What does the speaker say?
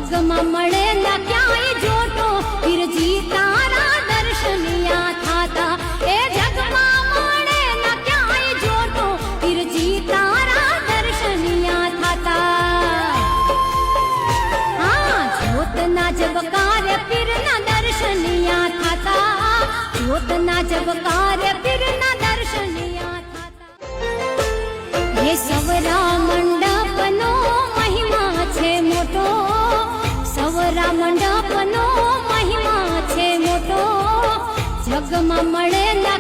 જગમાં મળે ના ક્યાંય જોટો પીરજી તારા દર્શનિયા થાતા એ જગમાં મળે ના ક્યાંય જોટો પીરજી તારા દર્શનિયા થાતા હા જ્યોતના જબકારે પીરના દર્શનિયા થાતા જ્યોતના જબકારે પીરના દર્શનિયા થાતા હે સવરા મંડપનો મહિમા છે મોટો સવરા મંડપનો મહિમા છે મોટો જગમાં મળે ના